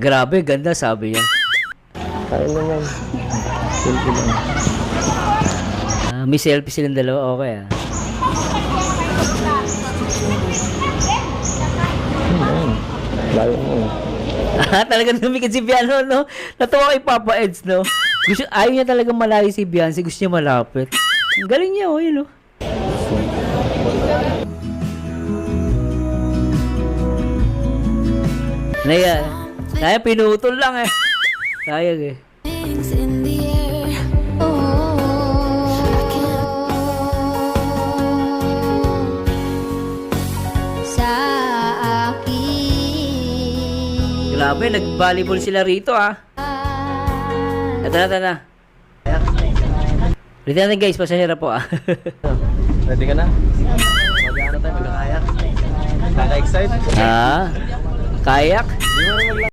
Grabe, ganda sabi niya. Kaya naman. Simple lang. May selfie silang dalawa, okay ah. Layo mo. Talagang lumikit si Biano, no? Natuwa kay Papa Eds, no? Ayaw niya talagang malayo si Beyonce, gusto niya malapit. Ang galing niya, oh, yun, oh. Naya, pinutol lang eh. Sayang eh. Grabe, nag-volleyball sila rito ah. Ito na. Ready natin guys, pasahera po ah. Ready ka na? Mag-ano tayo, magkakayak? Kaka-excite? Kayak? Di mo naman